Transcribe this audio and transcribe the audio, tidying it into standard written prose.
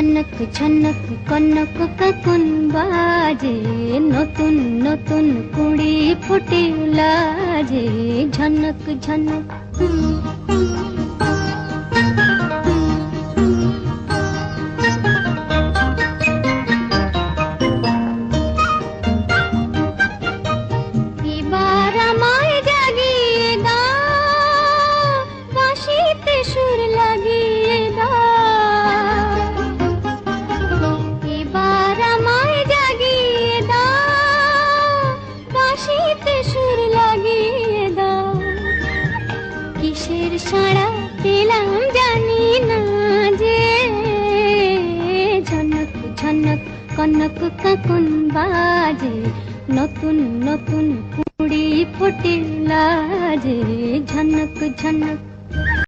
ঝনক ঝনক কনক কাকুন বাজে, নতুন নতুন কুড়ি ফুটে লাজে, ঝনক ঝনক। এবার আমায় জাগিয়ে দাও, বাঁশিতে সুর লাগিয়ে দাও। এবার আমায় জাগিয়ে দাও, বাঁশিতে সুর লাগিয়ে দাও। কিসের সাড়া পেলাম জানি না যে, ঝনক ঝনক কনক কাকুন বাজে, নতুন নতুন কুড়ি ফোটে লাজে, ঝনক ঝনক।